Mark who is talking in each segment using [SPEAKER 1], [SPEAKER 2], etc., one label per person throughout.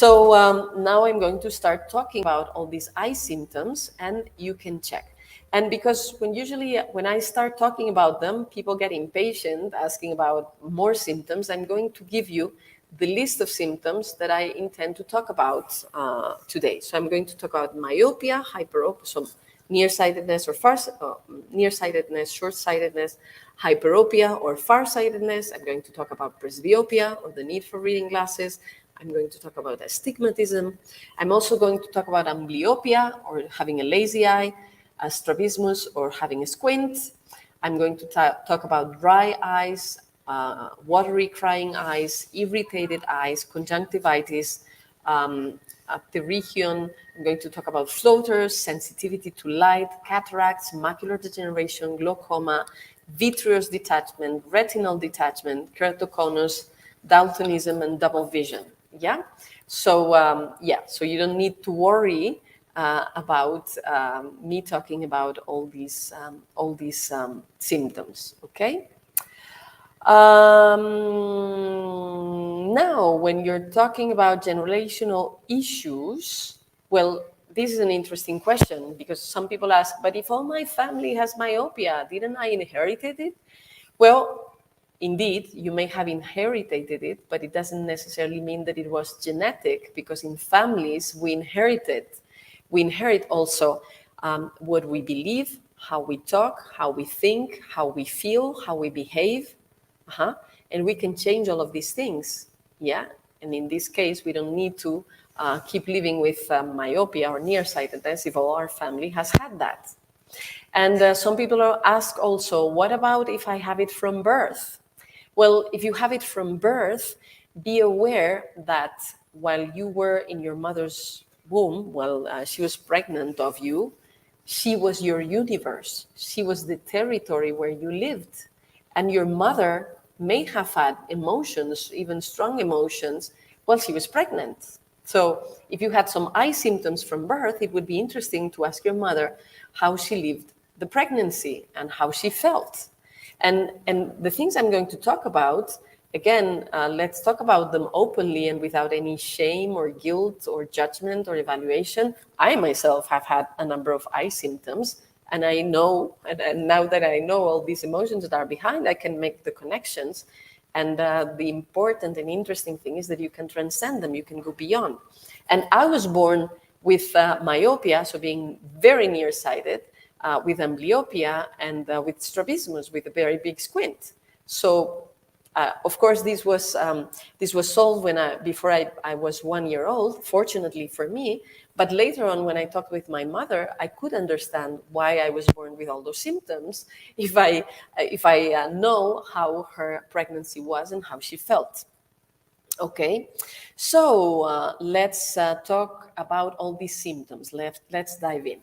[SPEAKER 1] Now I'm going to start talking about all these eye symptoms, and you can check. And because when I start talking about them, people get impatient asking about more symptoms. I'm going to give you the list of symptoms that I intend to talk about today. So I'm going to talk about myopia, hyperopia, so nearsightedness or nearsightedness, short-sightedness, hyperopia or farsightedness. I'm going to talk about presbyopia or the need for reading glasses. I'm going to talk about astigmatism. I'm also going to talk about amblyopia or having a lazy eye, a strabismus or having a squint. I'm going to talk about dry eyes, watery crying eyes, irritated eyes, conjunctivitis, pterygium. I'm going to talk about floaters, sensitivity to light, cataracts, macular degeneration, glaucoma, vitreous detachment, retinal detachment, keratoconus, daltonism, and double vision. Yeah. So so you don't need to worry about me talking about all these symptoms. Okay. Now, when you're talking about generational issues, well, this is an interesting question because some people ask, but if all my family has myopia, didn't I inherit it? Well, indeed, you may have inherited it, but it doesn't necessarily mean that it was genetic, because in families we inherit also what we believe, how we talk, how we think, how we feel, how we behave. And we can change all of these things. Yeah. And in this case, we don't need to keep living with myopia or nearsightedness if all our family has had that. And some people ask also, what about if I have it from birth? Well, if you have it from birth, be aware that while you were in your mother's womb, she was pregnant of you, she was your universe. She was the territory where you lived. And your mother may have had emotions, even strong emotions, while she was pregnant. So if you had some eye symptoms from birth, it would be interesting to ask your mother how she lived the pregnancy and how she felt. And the things I'm going to talk about, again, let's talk about them openly and without any shame or guilt or judgment or evaluation. I myself have had a number of eye symptoms, and I know, and now that I know all these emotions that are behind, I can make the connections. And the important and interesting thing is that you can transcend them, you can go beyond. And I was born with myopia, so being very nearsighted, with amblyopia and with strabismus, with a very big squint. So, of course, this was solved before I was 1 year old, fortunately for me. But later on, when I talked with my mother, I could understand why I was born with all those symptoms if I know how her pregnancy was and how she felt. Okay, so let's talk about all these symptoms. Let's dive in.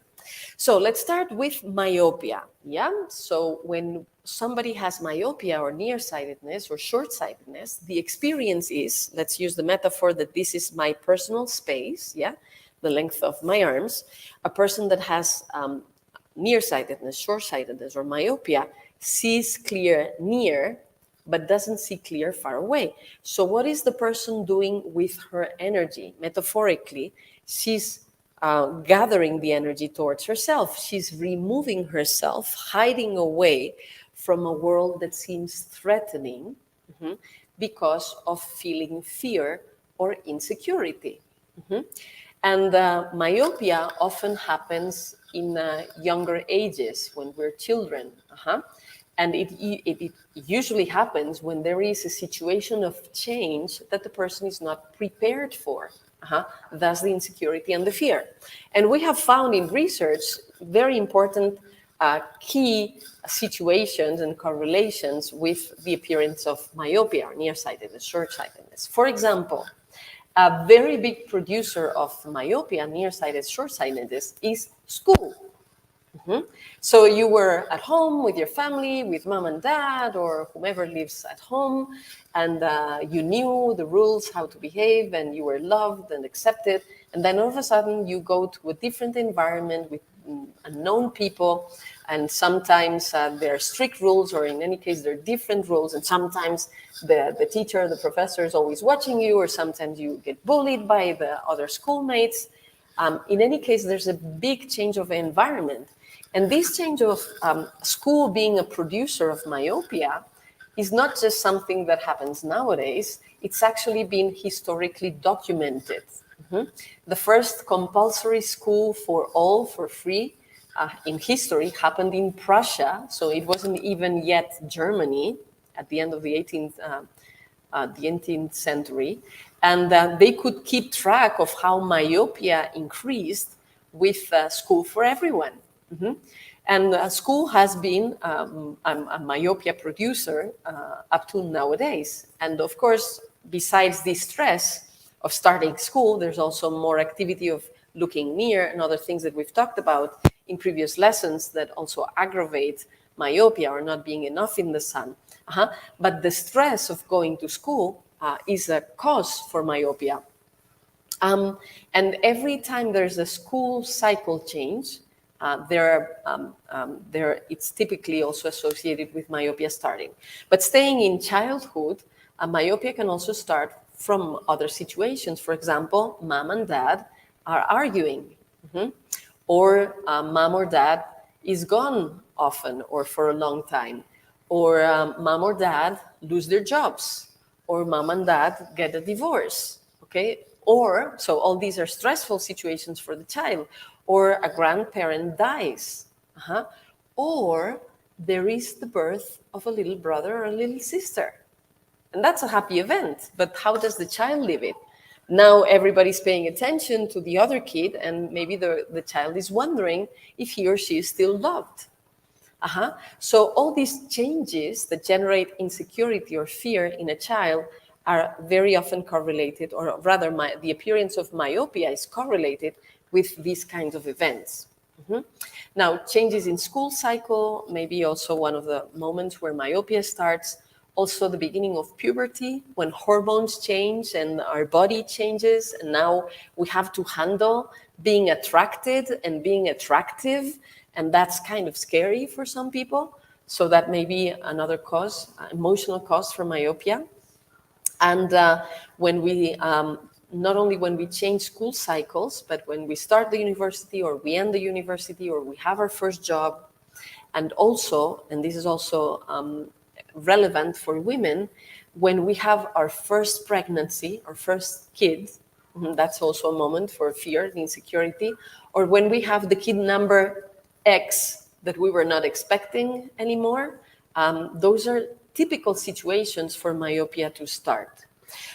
[SPEAKER 1] So let's start with myopia. Yeah. So when somebody has myopia or nearsightedness or short-sightedness, the experience is, let's use the metaphor that this is my personal space. Yeah. The length of my arms. A person that has nearsightedness, short-sightedness, or myopia sees clear near, but doesn't see clear far away. So what is the person doing with her energy? Metaphorically, she's gathering the energy towards herself. She's removing herself, hiding away from a world that seems threatening because of feeling fear or insecurity. And myopia often happens in younger ages when we're children. And it usually happens when there is a situation of change that the person is not prepared for. Thus the insecurity and the fear. And we have found in research very important key situations and correlations with the appearance of myopia or nearsightedness, short-sightedness. For example, a very big producer of myopia, nearsighted, short-sightedness is school. So you were at home with your family, with mom and dad, or whomever lives at home, and you knew the rules, how to behave, and you were loved and accepted. And then all of a sudden you go to a different environment with unknown people, And sometimes there are strict rules, or in any case, there are different rules. And sometimes the teacher, the professor is always watching you, or sometimes you get bullied by the other schoolmates. In any case, there's a big change of environment. And this change of school being a producer of myopia is not just something that happens nowadays, it's actually been historically documented. The first compulsory school for all, for free, in history happened in Prussia, so it wasn't even yet Germany at the end of the 18th century. And they could keep track of how myopia increased with school for everyone. And school has been a myopia producer up to nowadays. And of course, besides this stress of starting school, there's also more activity of looking near and other things that we've talked about in previous lessons that also aggravate myopia or not being enough in the sun. But the stress of going to school is a cause for myopia. And every time there's a school cycle change, it's typically also associated with myopia starting. But staying in childhood, myopia can also start from other situations. For example, mom and dad are arguing, or mom or dad is gone often or for a long time, or mom or dad lose their jobs, or mom and dad get a divorce, okay? Or, so all these are stressful situations for the child, or a grandparent dies, or there is the birth of a little brother or a little sister. And that's a happy event, but how does the child live it? Now everybody's paying attention to the other kid, and maybe the child is wondering if he or she is still loved. So all these changes that generate insecurity or fear in a child are very often correlated, or rather the appearance of myopia is correlated with these kinds of events. Now, changes in school cycle may be also one of the moments where myopia starts. Also the beginning of puberty, when hormones change and our body changes, and now we have to handle being attracted and being attractive, and that's kind of scary for some people. So that may be another cause, emotional cause for myopia. And when we, not only when we change school cycles, but when we start the university or we end the university or we have our first job, and also, and this is also relevant for women, when we have our first pregnancy, our first kid, that's also a moment for fear and insecurity, or when we have the kid number X that we were not expecting anymore, those are typical situations for myopia to start.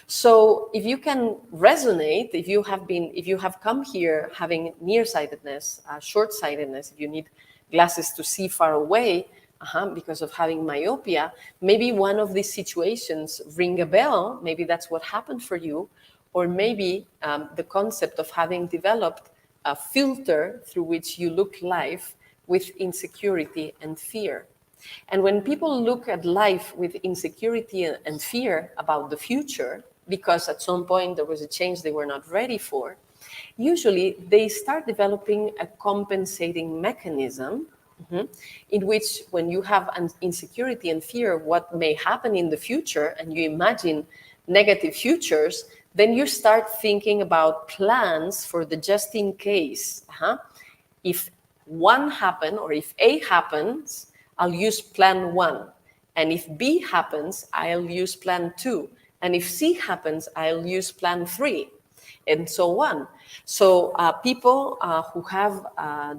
[SPEAKER 1] So if you can resonate, if you have come here having nearsightedness, short-sightedness, if you need glasses to see far away, because of having myopia, maybe one of these situations ring a bell. Maybe that's what happened for you. Or maybe the concept of having developed a filter through which you look life with insecurity and fear. And when people look at life with insecurity and fear about the future, because at some point there was a change they were not ready for, usually they start developing a compensating mechanism in which, when you have an insecurity and fear of what may happen in the future, and you imagine negative futures, then you start thinking about plans for the just in case. If one happens, or if A happens, I'll use plan 1. And if B happens, I'll use plan 2. And if C happens, I'll use plan 3. And so on. So people who have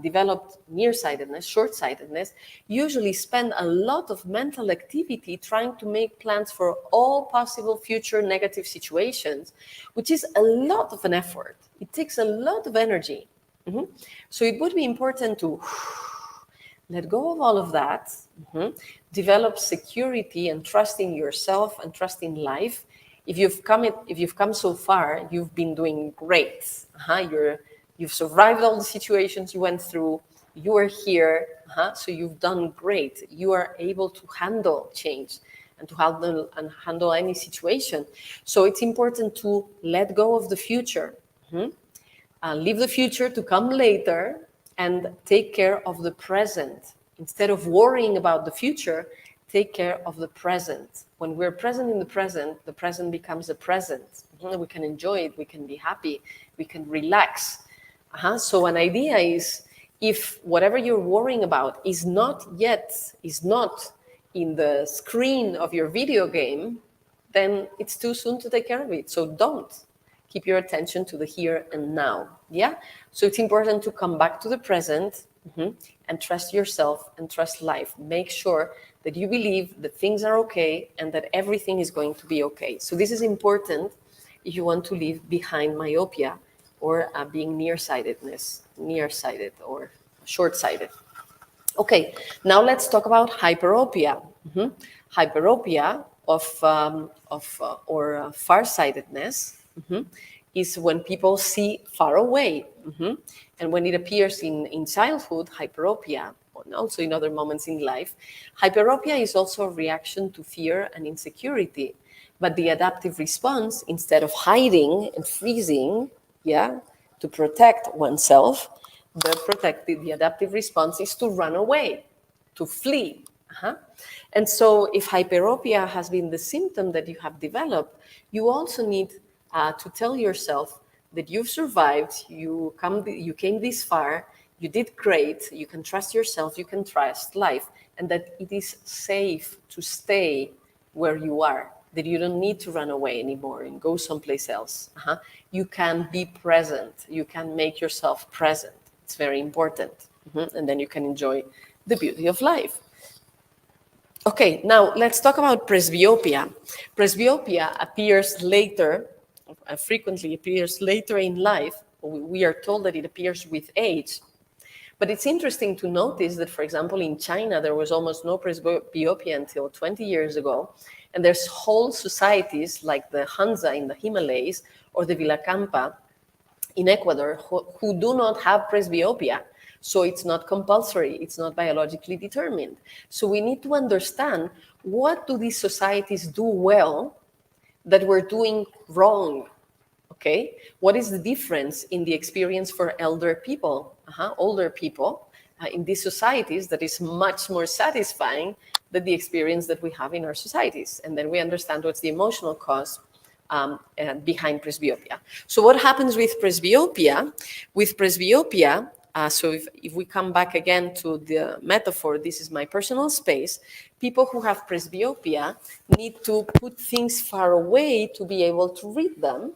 [SPEAKER 1] developed nearsightedness, short-sightedness, usually spend a lot of mental activity trying to make plans for all possible future negative situations, which is a lot of an effort. It takes a lot of energy. So it would be important to let go of all of that, develop security and trust in yourself and trust in life. If you've come so far, you've been doing great. You've survived all the situations you went through. You are here, so you've done great. You are able to handle change and to handle any situation. So it's important to let go of the future, leave the future to come later, and take care of the present. Instead of worrying about the future, take care of the present. When we're present in the present becomes a present. We can enjoy it, we can be happy, we can relax. So an idea is, if whatever you're worrying about is not in the screen of your video game, then it's too soon to take care of it. So don't. Keep your attention to the here and now. Yeah? So it's important to come back to the present, and trust yourself and trust life. Make sure that you believe that things are okay and that everything is going to be okay. So this is important if you want to leave behind myopia or being nearsighted or short-sighted. Okay, now let's talk about hyperopia. Hyperopia or farsightedness is when people see far away. And when it appears in childhood, hyperopia, and also in other moments in life, hyperopia is also a reaction to fear and insecurity. But the adaptive response, instead of hiding and freezing, to protect oneself, the adaptive response is to run away, to flee. And so if hyperopia has been the symptom that you have developed, you also need to tell yourself that you've survived, you came this far, you did great, you can trust yourself, you can trust life, and that it is safe to stay where you are, that you don't need to run away anymore and go someplace else. You can be present, you can make yourself present. It's very important. And then you can enjoy the beauty of life. Okay, now let's talk about presbyopia. Presbyopia appears later, frequently appears later in life. We are told that it appears with age. But it's interesting to notice that, for example, in China, there was almost no presbyopia until 20 years ago. And there's whole societies like the Hansa in the Himalayas or the Villacampa in Ecuador who do not have presbyopia. So it's not compulsory, it's not biologically determined. So we need to understand, what do these societies do well that we're doing wrong? Okay, what is the difference in the experience for older people in these societies that is much more satisfying than the experience that we have in our societies? And then we understand what's the emotional cause behind presbyopia. So what happens with presbyopia? So if we come back again to the metaphor, this is my personal space, people who have presbyopia need to put things far away to be able to read them.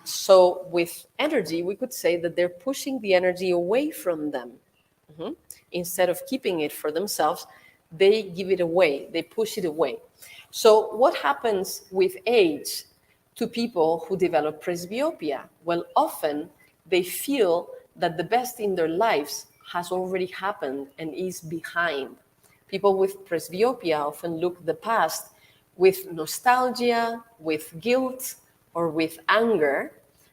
[SPEAKER 1] So with energy, we could say that they're pushing the energy away from them. Instead of keeping it for themselves, they give it away, they push it away. So what happens with age to people who develop presbyopia? Well, often they feel that the best in their lives has already happened and is behind. People with presbyopia often look the past with nostalgia, with guilt, or with anger,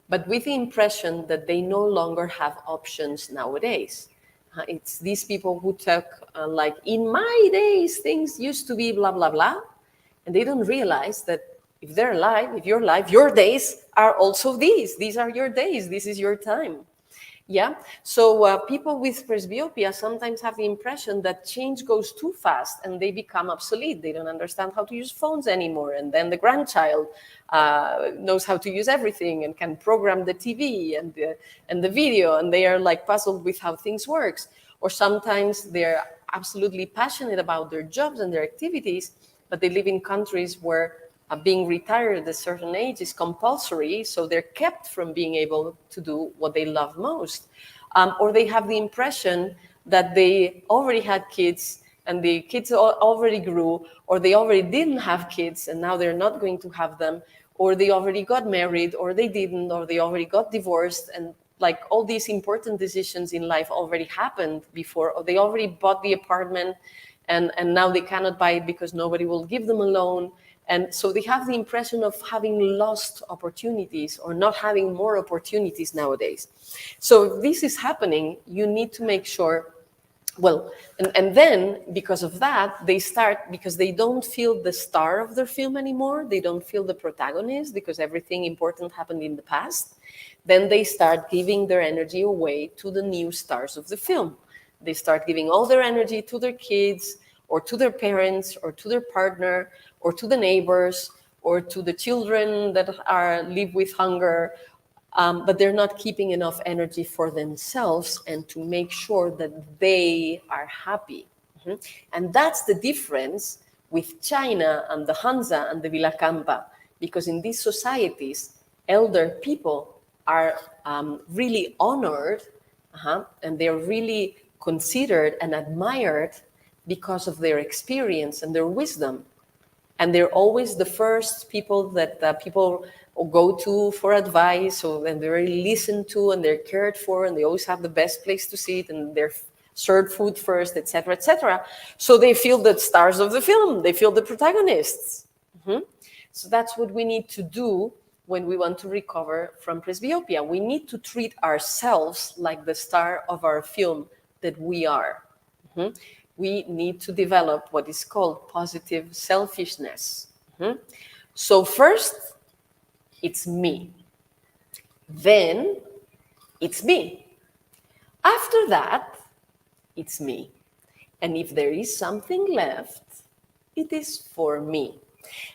[SPEAKER 1] but with the impression that they no longer have options nowadays. It's these people who talk like, in my days, things used to be blah, blah, blah. And they don't realize that if they're alive, if you're alive, your days are also these. These are your days. This is your time. Yeah. So people with presbyopia sometimes have the impression that change goes too fast and they become obsolete. They don't understand how to use phones anymore. And then the grandchild knows how to use everything and can program the TV and the video. And they are like puzzled with how things works. Or sometimes they're absolutely passionate about their jobs and their activities, but they live in countries where being retired at a certain age is compulsory, so they're kept from being able to do what they love most. Or they have the impression that they already had kids and the kids already grew, or they already didn't have kids and now they're not going to have them, or they already got married, or they didn't, or they already got divorced, and like all these important decisions in life already happened before, or they already bought the apartment and now they cannot buy it because nobody will give them a loan. And so they have the impression of having lost opportunities or not having more opportunities nowadays. So if this is happening, you need to make sure, well, and then because of that, they start, because they don't feel the star of their film anymore, they don't feel the protagonist because everything important happened in the past, then they start giving their energy away to the new stars of the film. They start giving all their energy to their kids or to their parents or to their partner or to the neighbors or to the children that live with hunger, but they're not keeping enough energy for themselves and to make sure that they are happy. And that's the difference with China and the Hansa and the Villacampa, because in these societies, elder people are really honored, and they're really considered and admired because of their experience and their wisdom. And they're always the first people that people go to for advice, so then they're really listened to and they're cared for, and they always have the best place to sit, and they're served food first, etc., etc. So they feel the stars of the film, they feel the protagonists. So that's what we need to do when we want to recover from presbyopia. We need to treat ourselves like the star of our film that we are. We need to develop what is called positive selfishness. So first, it's me. Then, it's me. After that, it's me. And if there is something left, it is for me.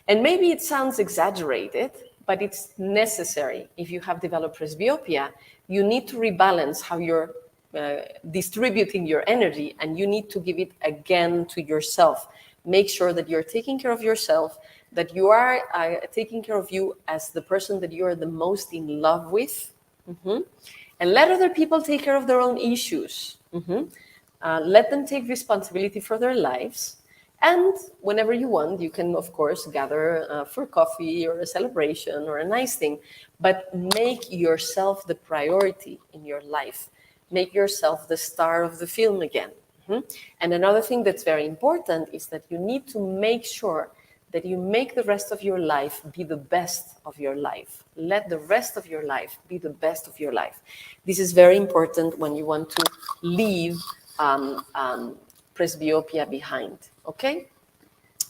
[SPEAKER 1] And maybe it sounds exaggerated, but it's necessary. If you have developed presbyopia, you need to rebalance how you're distributing your energy, and you need to give it again to yourself. Make sure that you're taking care of yourself, that you are taking care of you as the person that you are the most in love with, and let other people take care of their own issues. Let them take responsibility for their lives. And whenever you want, you can, of course, gather for coffee or a celebration or a nice thing, but make yourself the priority in your life. Make yourself the star of the film again. And another thing that's very important is that you need to make sure that you make the rest of your life be the best of your life. Let the rest of your life be the best of your life. This is very important when you want to leave presbyopia behind, okay?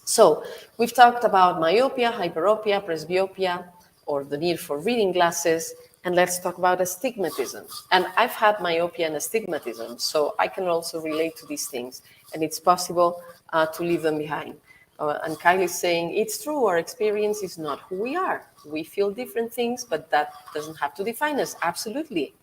[SPEAKER 1] So we've talked about myopia, hyperopia, presbyopia, or the need for reading glasses, and let's talk about astigmatism. And I've had myopia and astigmatism, so I can also relate to these things, and it's possible to leave them behind. And Kylie is saying, it's true, our experience is not who we are. We feel different things, but that doesn't have to define us. Absolutely.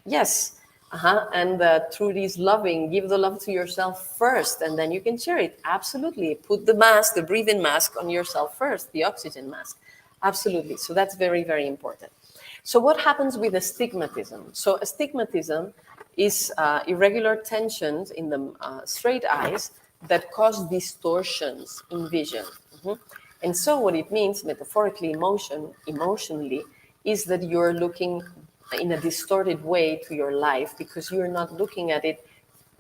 [SPEAKER 1] Yes. And through this loving, give the love to yourself first, and then you can share it. Absolutely. Put the mask, the breathing mask on yourself first, the oxygen mask. Absolutely. So that's very, very important. So what happens with astigmatism? So astigmatism is irregular tensions in the straight eyes that cause distortions in vision. And so what it means, metaphorically, emotionally, is that you're looking in a distorted way to your life because you're not looking at it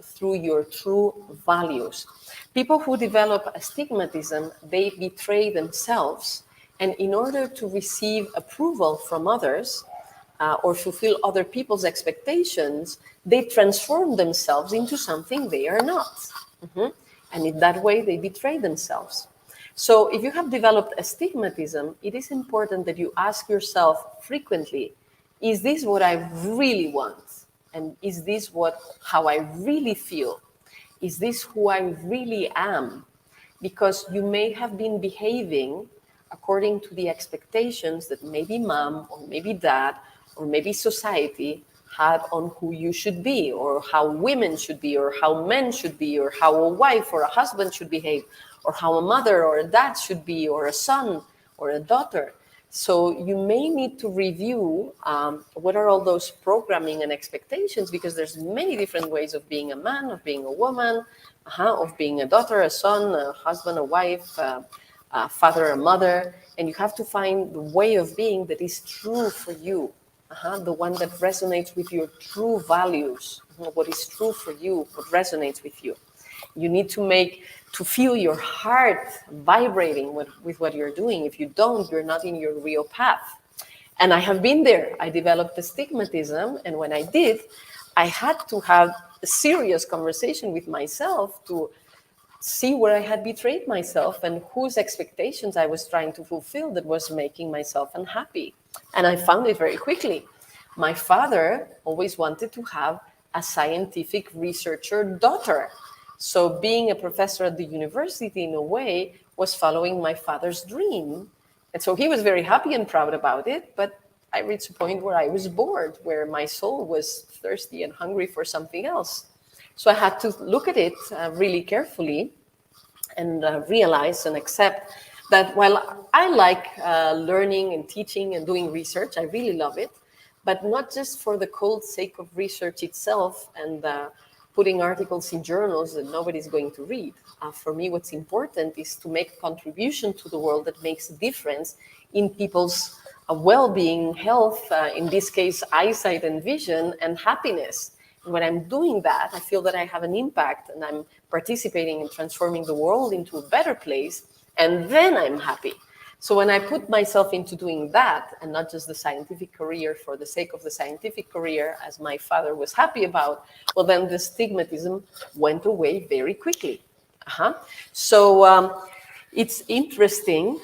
[SPEAKER 1] through your true values. People who develop astigmatism, they betray themselves, and in order to receive approval from others or fulfill other people's expectations, they transform themselves into something they are not. And in that way, they betray themselves. So if you have developed astigmatism, it is important that you ask yourself frequently, is this what I really want? And is this how I really feel? Is this who I really am? Because you may have been behaving according to the expectations that maybe mom or maybe dad or maybe society had on who you should be, or how women should be, or how men should be, or how a wife or a husband should behave, or how a mother or a dad should be, or a son or a daughter. So you may need to review what are all those programming and expectations, because there's many different ways of being a man, of being a woman, of being a daughter, a son, a husband, a wife, a father, a mother, and you have to find the way of being that is true for you. The one that resonates with your true values, what is true for you, what resonates with you. You need to feel your heart vibrating with what you're doing. If you don't, you're not in your real path. And I have been there. I developed astigmatism, and when I did, I had to have a serious conversation with myself to see where I had betrayed myself and whose expectations I was trying to fulfill that was making myself unhappy. And I found it very quickly. My father always wanted to have a scientific researcher daughter. So being a professor at the university, in a way, was following my father's dream. And so he was very happy and proud about it, but I reached a point where I was bored, where my soul was thirsty and hungry for something else. So I had to look at it really carefully and realize and accept that while I like learning and teaching and doing research, I really love it, but not just for the cold sake of research itself and putting articles in journals that nobody's going to read. For me, what's important is to make a contribution to the world that makes a difference in people's well-being, health, in this case, eyesight and vision, and happiness. And when I'm doing that, I feel that I have an impact and I'm participating in transforming the world into a better place, and then I'm happy. So when I put myself into doing that, and not just the scientific career for the sake of the scientific career, as my father was happy about, well, then the astigmatism went away very quickly. So it's interesting,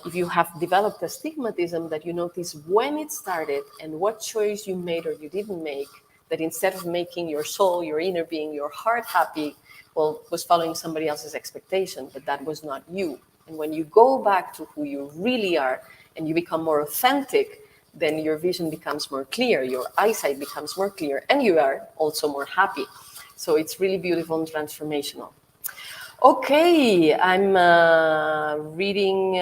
[SPEAKER 1] if you have developed astigmatism, that you notice when it started and what choice you made or you didn't make, that instead of making your soul, your inner being, your heart happy, well, was following somebody else's expectation, but that was not you. And when you go back to who you really are and you become more authentic, then your vision becomes more clear, your eyesight becomes more clear, and you are also more happy. So it's really beautiful and transformational. Okay, I'm reading,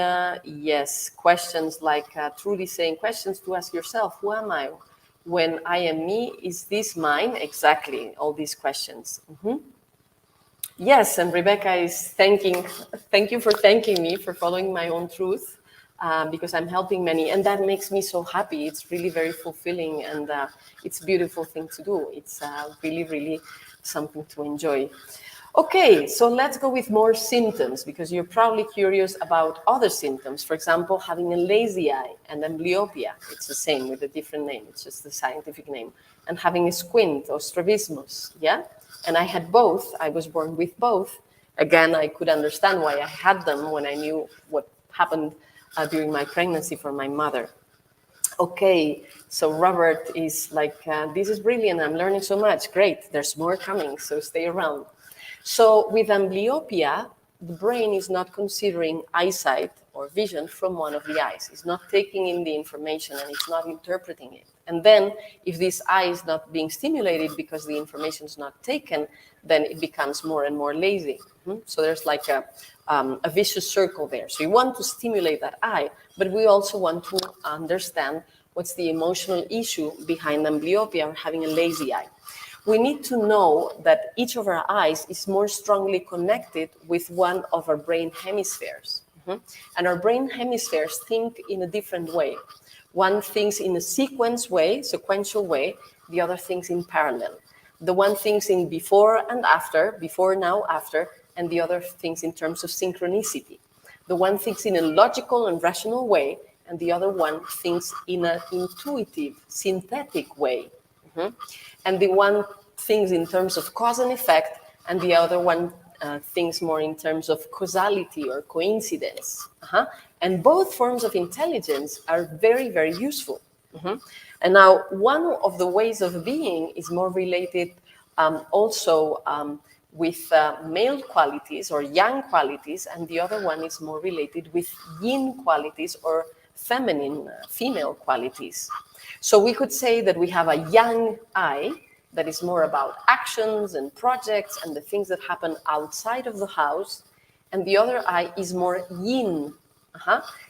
[SPEAKER 1] yes, questions like Trudy saying, questions to ask yourself, who am I? When I am me, is this mine? Exactly, all these questions. Yes, and Rebecca is thank you for thanking me for following my own truth, because I'm helping many, and that makes me so happy. It's really very fulfilling, and it's a beautiful thing to do. It's really, really something to enjoy. Okay, so let's go with more symptoms, because you're probably curious about other symptoms. For example, having a lazy eye and amblyopia. It's the same with a different name. It's just the scientific name. And having a squint or strabismus, yeah? And I had both. I was born with both. Again, I could understand why I had them when I knew what happened during my pregnancy for my mother. Okay, so Robert is like, this is brilliant. I'm learning so much. Great, there's more coming, so stay around. So with amblyopia, the brain is not considering eyesight or vision from one of the eyes. It's not taking in the information and it's not interpreting it. And then if this eye is not being stimulated because the information is not taken, then it becomes more and more lazy. So there's like a vicious circle there. So we want to stimulate that eye, but we also want to understand what's the emotional issue behind amblyopia or having a lazy eye. We need to know that each of our eyes is more strongly connected with one of our brain hemispheres. And our brain hemispheres think in a different way. One thinks in a sequential way, the other thinks in parallel. The one thinks in before and after, before, now, after, and the other thinks in terms of synchronicity. The one thinks in a logical and rational way, and the other one thinks in an intuitive, synthetic way. And the one thinks in terms of cause and effect, and the other one thinks more in terms of causality or coincidence. And both forms of intelligence are very, very useful. And now, one of the ways of being is more related also with male qualities or yang qualities, and the other one is more related with yin qualities or feminine, female qualities. So we could say that we have a yang eye that is more about actions and projects and the things that happen outside of the house, and the other eye is more yin,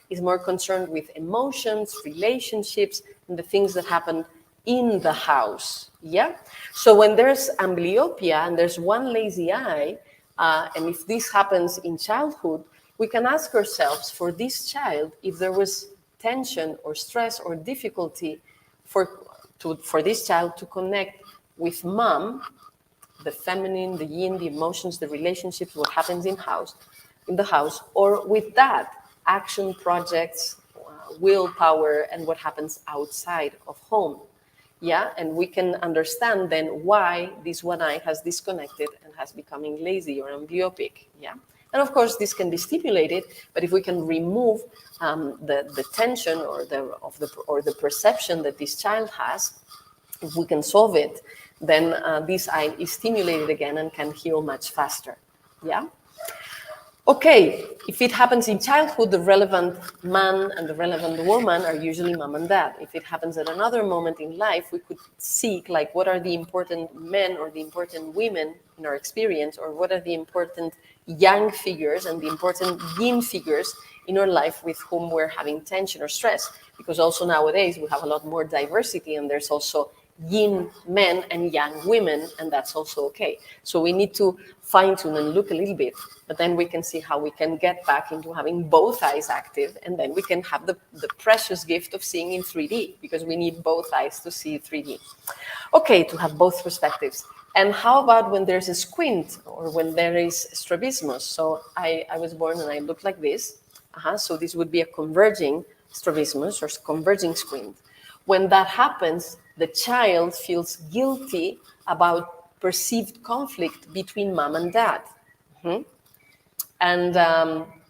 [SPEAKER 1] is more concerned with emotions, relationships, and the things that happen in the house. Yeah. So when there's amblyopia and there's one lazy eye, and if this happens in childhood, we can ask ourselves for this child if there was tension or stress or difficulty for this child to connect with mom, the feminine, the yin, the emotions, the relationships, what happens in the house, or with dad, action projects, willpower, and what happens outside of home. Yeah, and we can understand then why this one eye has disconnected and has becoming lazy or amblyopic. Yeah, and of course this can be stimulated, but if we can remove the tension or the perception that this child has, if we can solve it, then this eye is stimulated again and can heal much faster. Yeah? Okay, if it happens in childhood, the relevant man and the relevant woman are usually mom and dad. If it happens at another moment in life, we could seek like what are the important men or the important women in our experience, or what are the important young figures and the important yin figures in our life with whom we're having tension or stress. Because also nowadays we have a lot more diversity, and there's also yin men and yang women, and that's also okay. So we need to fine tune and look a little bit, but then we can see how we can get back into having both eyes active, and then we can have the precious gift of seeing in 3D, because we need both eyes to see 3D. Okay, to have both perspectives. And how about when there's a squint or when there is strabismus? So I was born and I look like this. So this would be a converging strabismus or converging squint. When that happens, the child feels guilty about perceived conflict between mom and dad. And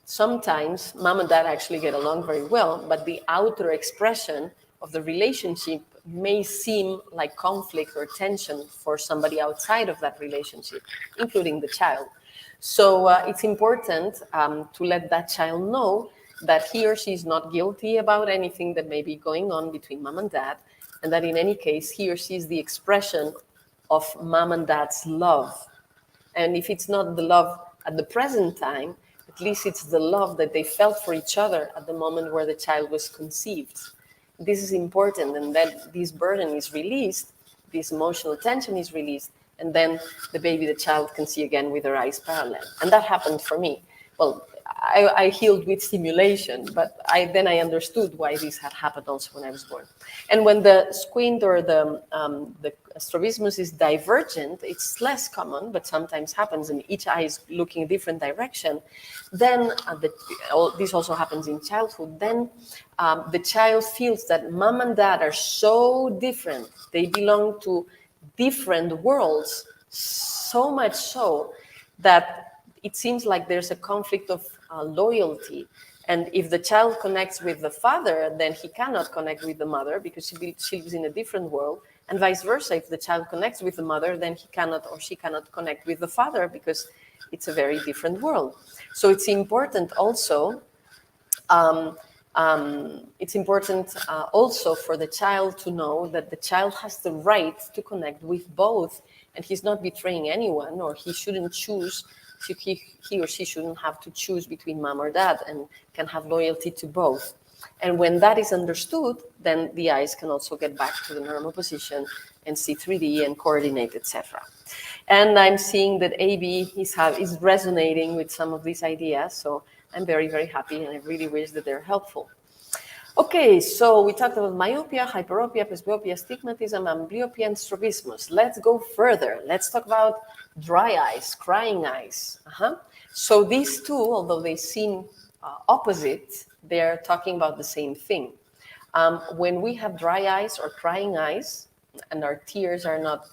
[SPEAKER 1] sometimes mom and dad actually get along very well, but the outer expression of the relationship may seem like conflict or tension for somebody outside of that relationship, including the child. So it's important to let that child know that he or she is not guilty about anything that may be going on between mom and dad, and that in any case, he or she is the expression of mom and dad's love. And if it's not the love at the present time, at least it's the love that they felt for each other at the moment where the child was conceived. This is important, and that this burden is released, this emotional tension is released, and then the baby, the child, can see again with their eyes parallel. And that happened for me. Well, I healed with stimulation, but then I understood why this had happened also when I was born. And when the squint or the strabismus is divergent, it's less common, but sometimes happens, and each eye is looking a different direction. Then this also happens in childhood. Then the child feels that mom and dad are so different. They belong to different worlds, so much so that it seems like there's a conflict of loyalty. And if the child connects with the father, then he cannot connect with the mother because she lives in a different world. And vice versa, if the child connects with the mother, then he cannot or she cannot connect with the father because it's a very different world. So it's important also also for the child to know that the child has the right to connect with both, and he's not betraying anyone, or he shouldn't choose. He or she shouldn't have to choose between mom or dad, and can have loyalty to both. And when that is understood, then the eyes can also get back to the normal position and see 3D and coordinate, etc. And I'm seeing that AB is resonating with some of these ideas, so I'm very, very happy, and I really wish that they're helpful. Okay, so we talked about myopia, hyperopia, presbyopia, astigmatism, amblyopia, and strabismus. Let's go further. Let's talk about dry eyes, crying eyes. So these two, although they seem opposite, they're talking about the same thing. When we have dry eyes or crying eyes, and our tears are not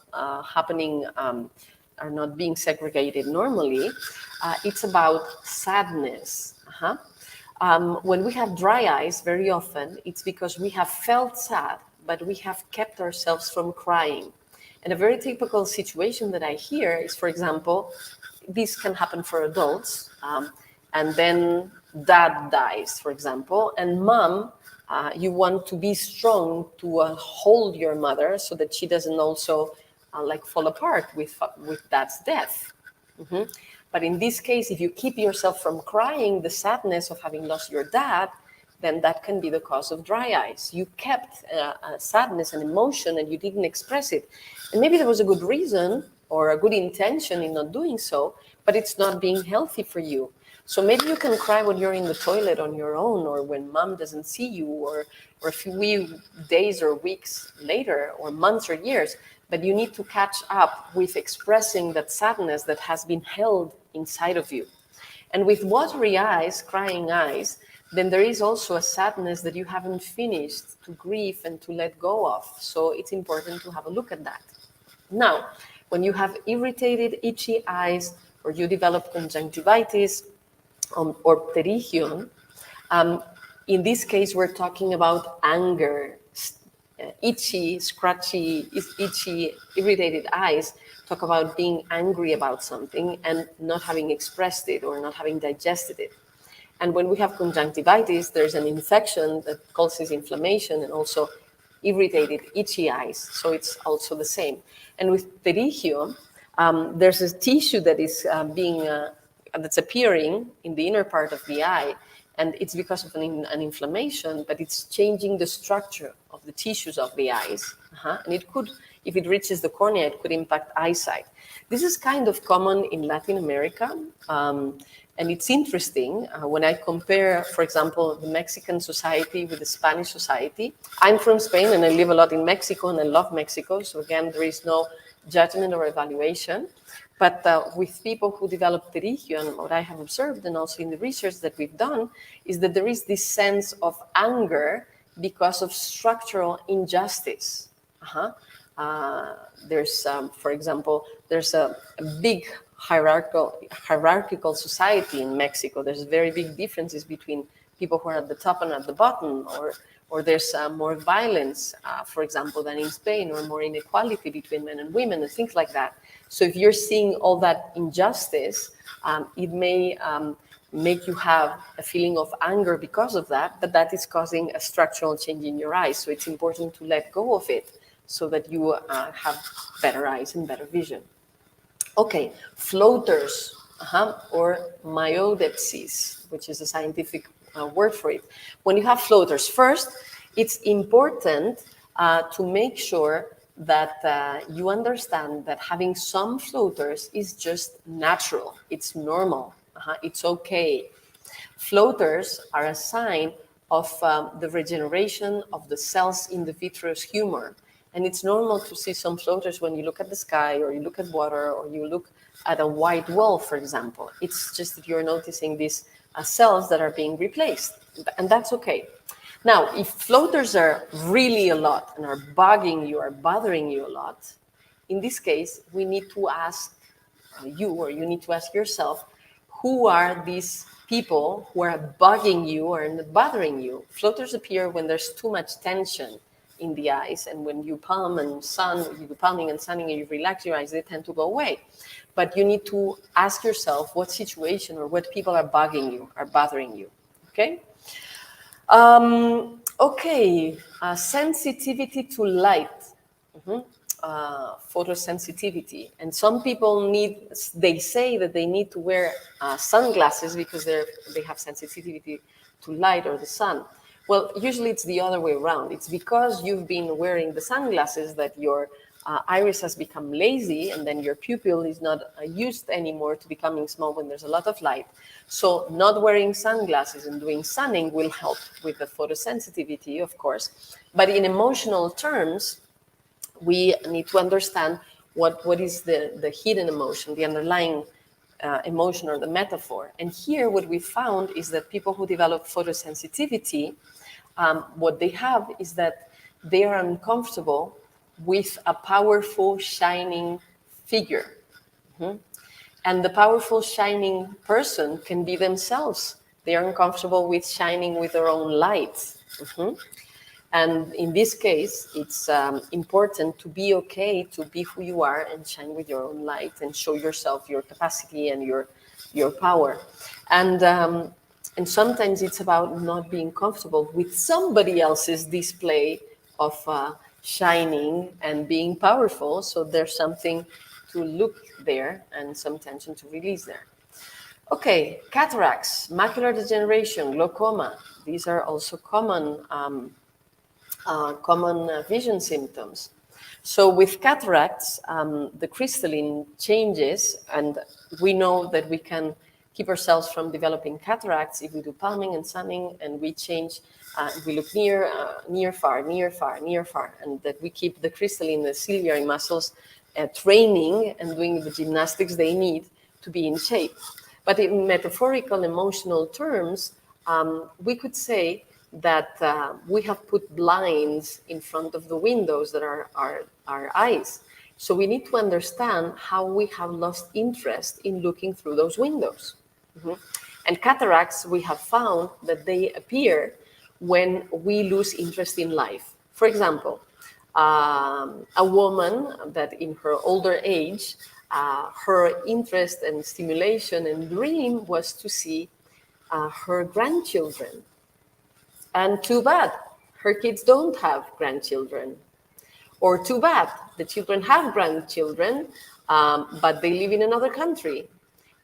[SPEAKER 1] happening, are not being segregated normally, it's about sadness. When we have dry eyes, very often, it's because we have felt sad, but we have kept ourselves from crying. And a very typical situation that I hear is, for example, this can happen for adults, and then dad dies, for example, and mom, you want to be strong to hold your mother so that she doesn't also fall apart with dad's death. But in this case, if you keep yourself from crying the sadness of having lost your dad, then that can be the cause of dry eyes. You kept a sadness and emotion and you didn't express it. And maybe there was a good reason or a good intention in not doing so, but it's not being healthy for you. So maybe you can cry when you're in the toilet on your own, or when mom doesn't see you, or a few days or weeks later, or months or years. But you need to catch up with expressing that sadness that has been held inside of you. And with watery eyes, crying eyes, then there is also a sadness that you haven't finished to grieve and to let go of. So it's important to have a look at that. Now, when you have irritated, itchy eyes, or you develop conjunctivitis or pterygium, in this case, we're talking about anger, itchy, scratchy, itchy, irritated eyes talk about being angry about something and not having expressed it or not having digested it. And when we have conjunctivitis, there's an infection that causes inflammation and also irritated, itchy eyes. So it's also the same. And with pterigio, there's a tissue that is that's appearing in the inner part of the eye, and it's because of an inflammation, but it's changing the structure of the tissues of the eyes. And it could, if it reaches the cornea, it could impact eyesight. This is kind of common in Latin America. And it's interesting when I compare, for example, the Mexican society with the Spanish society. I'm from Spain and I live a lot in Mexico and I love Mexico. So again, there is no judgment or evaluation. But with people who develop pterigio, and what I have observed and also in the research that we've done, is that there is this sense of anger because of structural injustice. There's, for example, there's a big hierarchical society in Mexico. There's very big differences between people who are at the top and at the bottom, or there's more violence, for example, than in Spain, or more inequality between men and women, and things like that. So if you're seeing all that injustice, it may make you have a feeling of anger because of that, but that is causing a structural change in your eyes. So it's important to let go of it so that you have better eyes and better vision. Okay, floaters, or myodesopsias, which is a scientific word for it. When you have floaters, first, it's important to make sure that you understand that having some floaters is just natural. It's normal. It's okay. Floaters are a sign of the regeneration of the cells in the vitreous humor. And it's normal to see some floaters when you look at the sky, or you look at water, or you look at a white wall, for example. It's just that you're noticing these cells that are being replaced, and that's okay. Now, if floaters are really a lot and are bugging you, are bothering you a lot, in this case, we need to ask you, or you need to ask yourself, who are these people who are bugging you or bothering you? Floaters appear when there's too much tension in the eyes, and when you palm and sun, you do palming and sunning, and you relax your eyes, they tend to go away. But you need to ask yourself what situation or what people are bugging you, are bothering you. Okay. Sensitivity to light, photosensitivity, and some people they say that they need to wear sunglasses because they have sensitivity to light or the sun. Well, usually it's the other way around. It's because you've been wearing the sunglasses that your iris has become lazy, and then your pupil is not used anymore to becoming small when there's a lot of light. So not wearing sunglasses and doing sunning will help with the photosensitivity, of course. But in emotional terms, we need to understand what is the hidden emotion, the underlying emotion or the metaphor. And here what we found is that people who develop photosensitivity, what they have is that they are uncomfortable with a powerful, shining figure. And the powerful, shining person can be themselves. They are uncomfortable with shining with their own light. And in this case, it's important to be okay to be who you are and shine with your own light and show yourself your capacity and your power. And sometimes it's about not being comfortable with somebody else's display of shining and being powerful. So there's something to look there and some tension to release there. Okay, cataracts, macular degeneration, glaucoma. These are also common vision symptoms. So with cataracts, the crystalline changes, and we know that we can keep ourselves from developing cataracts if we do palming and sunning, and we change, we look near, far, and that we keep the crystalline, the ciliary muscles training and doing the gymnastics they need to be in shape. But in metaphorical, emotional terms, we could say that we have put blinds in front of the windows that are our eyes. So we need to understand how we have lost interest in looking through those windows. And cataracts, we have found that they appear when we lose interest in life. For example, a woman that in her older age, her interest and stimulation and dream was to see her grandchildren. And too bad, her kids don't have grandchildren. Or too bad, the children have grandchildren, but they live in another country.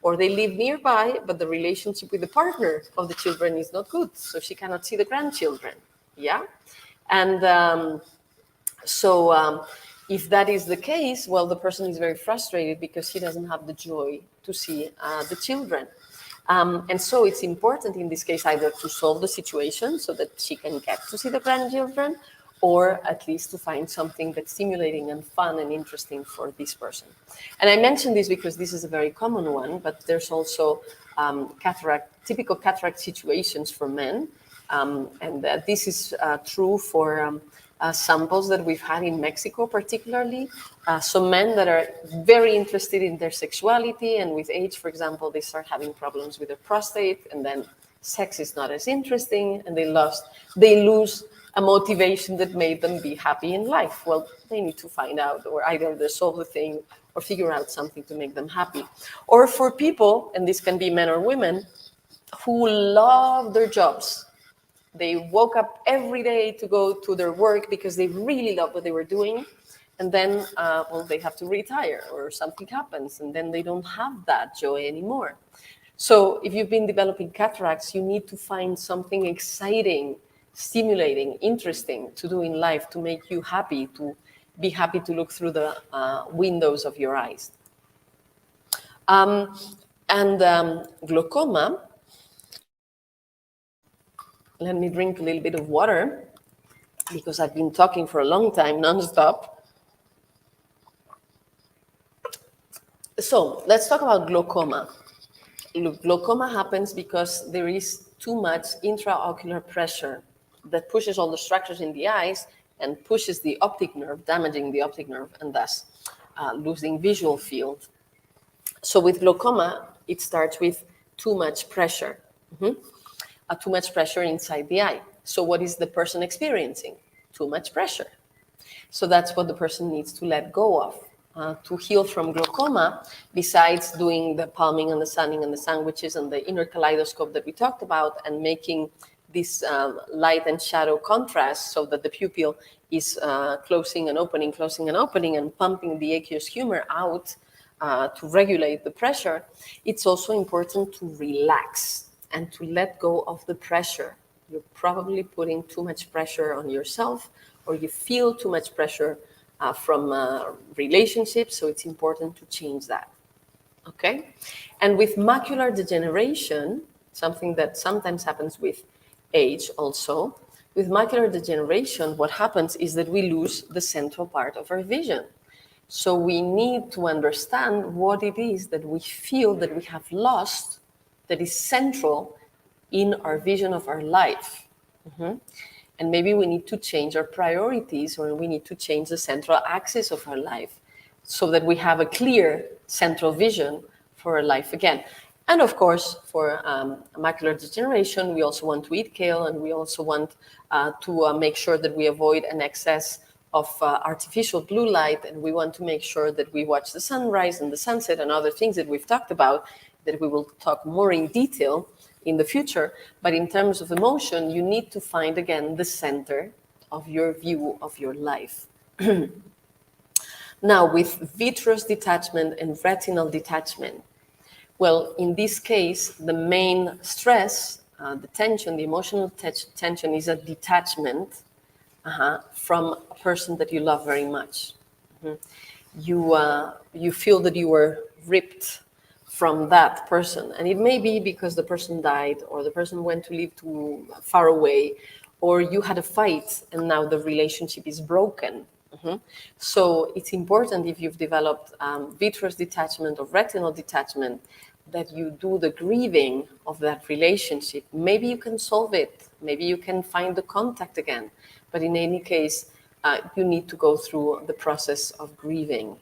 [SPEAKER 1] Or they live nearby, but the relationship with the partner of the children is not good, so she cannot see the grandchildren. Yeah? And if that is the case, well, the person is very frustrated because he doesn't have the joy to see the children. And so it's important in this case either to solve the situation so that she can get to see the grandchildren, or at least to find something that's stimulating and fun and interesting for this person. And I mention this because this is a very common one, but there's also typical cataract situations for men. And this is true for samples that we've had in Mexico, particularly. So men that are very interested in their sexuality, and with age, for example, they start having problems with their prostate, and then sex is not as interesting, and they lose a motivation that made them be happy in life. Well, they need to find out, or either they solve the thing or figure out something to make them happy. Or for people, and this can be men or women, who love their jobs. They woke up every day to go to their work because they really love what they were doing. And then, well, they have to retire or something happens, and then they don't have that joy anymore. So if you've been developing cataracts, you need to find something exciting, stimulating, interesting to do in life to make you happy, to be happy to look through the windows of your eyes. Glaucoma, let me drink a little bit of water because I've been talking for a long time, nonstop. So let's talk about glaucoma. Glaucoma happens because there is too much intraocular pressure that pushes all the structures in the eyes and pushes the optic nerve, damaging the optic nerve, and thus losing visual field. So with glaucoma, it starts with too much pressure, too much pressure inside the eye. So what is the person experiencing? Too much pressure. So that's what the person needs to let go of. To heal from glaucoma, besides doing the palming and the sunning and the sandwiches and the inner kaleidoscope that we talked about, and making this light and shadow contrast so that the pupil is closing and opening, and pumping the aqueous humor out to regulate the pressure, it's also important to relax and to let go of the pressure. You're probably putting too much pressure on yourself, or you feel too much pressure from relationships, so it's important to change that, okay? And with macular degeneration, something that sometimes happens with age also, with macular degeneration, what happens is that we lose the central part of our vision. So we need to understand what it is that we feel that we have lost that is central in our vision of our life. And maybe we need to change our priorities, or we need to change the central axis of our life so that we have a clear central vision for our life again. And of course, for macular degeneration, we also want to eat kale, and we also want to make sure that we avoid an excess of artificial blue light, and we want to make sure that we watch the sunrise and the sunset and other things that we've talked about, that we will talk more in detail in the future. But in terms of emotion, you need to find again the center of your view of your life. Now, with vitreous detachment and retinal detachment, well, in this case, the main stress, the tension, the emotional tension is a detachment from a person that you love very much. You feel that you were ripped from that person. And it may be because the person died, or the person went to live too far away, or you had a fight and now the relationship is broken. So it's important, if you've developed vitreous detachment or retinal detachment, that you do the grieving of that relationship. Maybe you can solve it. Maybe you can find the contact again. But in any case, you need to go through the process of grieving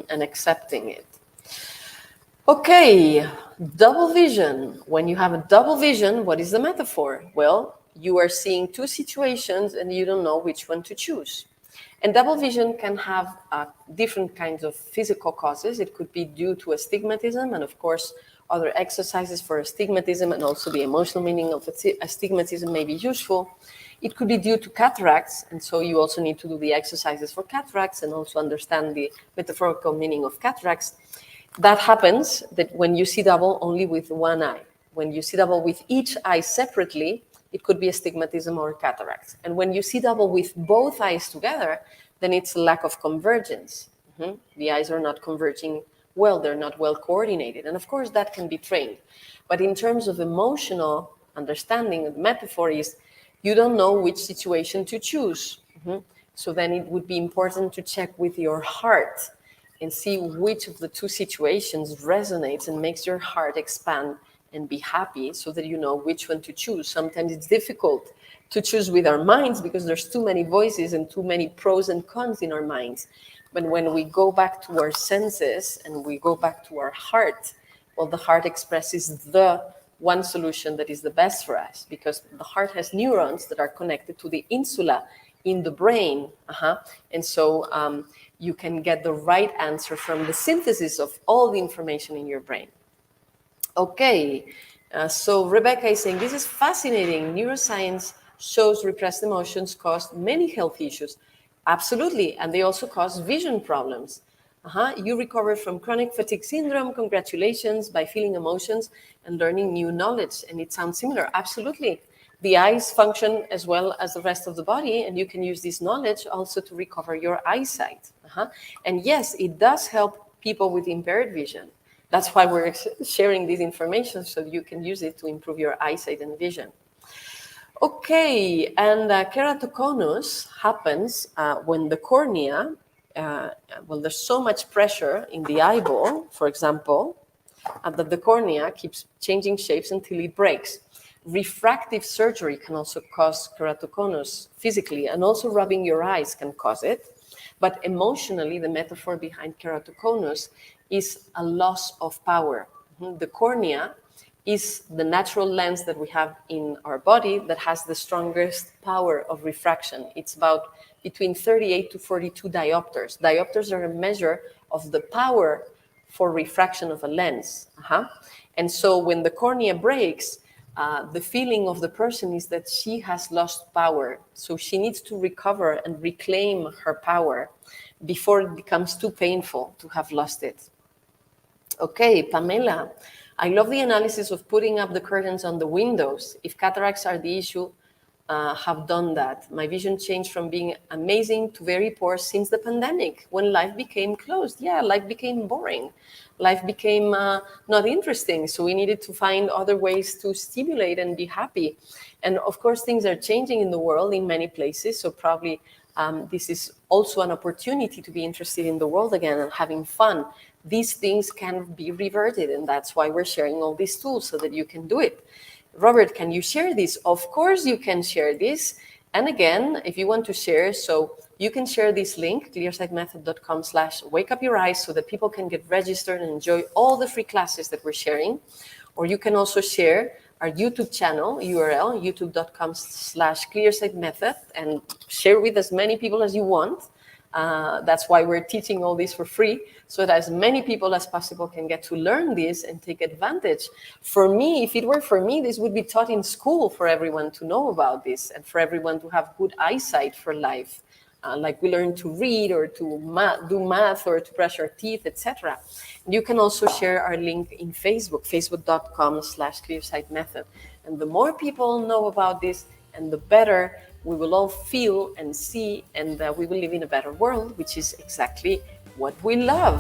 [SPEAKER 1] and accepting it. Okay, double vision. When you have a double vision, what is the metaphor? Well, you are seeing two situations and you don't know which one to choose. And double vision can have different kinds of physical causes. It could be due to astigmatism, and of course, other exercises for astigmatism and also the emotional meaning of astigmatism may be useful. It could be due to cataracts, and so you also need to do the exercises for cataracts and also understand the metaphorical meaning of cataracts. That happens that when you see double only with one eye. When you see double with each eye separately, it could be astigmatism or cataracts. And when you see double with both eyes together, then it's a lack of convergence. The eyes are not converging well, they're not well coordinated. And of course, that can be trained. But in terms of emotional understanding, the metaphor is you don't know which situation to choose. So then it would be important to check with your heart and see which of the two situations resonates and makes your heart expand and be happy, so that you know which one to choose. Sometimes it's difficult to choose with our minds because there's too many voices and too many pros and cons in our minds. But when we go back to our senses and we go back to our heart, well, the heart expresses the one solution that is the best for us, because the heart has neurons that are connected to the insula in the brain. And so you can get the right answer from the synthesis of all the information in your brain. Okay, so Rebecca is saying, this is fascinating. Neuroscience shows repressed emotions cause many health issues. Absolutely, and they also cause vision problems. You recovered from chronic fatigue syndrome. Congratulations, by feeling emotions and learning new knowledge. And it sounds similar. Absolutely. The eyes function as well as the rest of the body, and you can use this knowledge also to recover your eyesight. And yes, it does help people with impaired vision. That's why we're sharing this information, so you can use it to improve your eyesight and vision. Okay, and keratoconus happens when the cornea, there's so much pressure in the eyeball, for example, that the cornea keeps changing shapes until it breaks. Refractive surgery can also cause keratoconus physically, and also rubbing your eyes can cause it. But emotionally, the metaphor behind keratoconus is a loss of power. The cornea is the natural lens that we have in our body that has the strongest power of refraction. It's about between 38 to 42 diopters. Diopters are a measure of the power for refraction of a lens. And so when the cornea breaks, the feeling of the person is that she has lost power. So she needs to recover and reclaim her power before it becomes too painful to have lost it. Okay, Pamela, I love the analysis of putting up the curtains on the windows. If cataracts are the issue, have done that. My vision changed from being amazing to very poor since the pandemic, when life became closed. Yeah, life became boring. Life became not interesting. So we needed to find other ways to stimulate and be happy. And of course, things are changing in the world in many places. So probably this is also an opportunity to be interested in the world again and having fun. These things can be reverted, and that's why we're sharing all these tools so that you can do it. Robert, can you share this? Of course you can share this. And again, if you want to share, so you can share this link, clearsightmethod.com/wakeupyoureyes, so that people can get registered and enjoy all the free classes that we're sharing. Or you can also share our YouTube channel URL, youtube.com/clearsightmethod, and share with as many people as you want. That's why we're teaching all this for free, so that as many people as possible can get to learn this and take advantage. For me, if it were for me, this would be taught in school for everyone to know about this and for everyone to have good eyesight for life. Like we learn to read or to do math or to brush our teeth, etc. You can also share our link in Facebook, facebook.com/clearsightmethod. And the more people know about this, and the better we will all feel and see, and we will live in a better world, which is exactly what we love.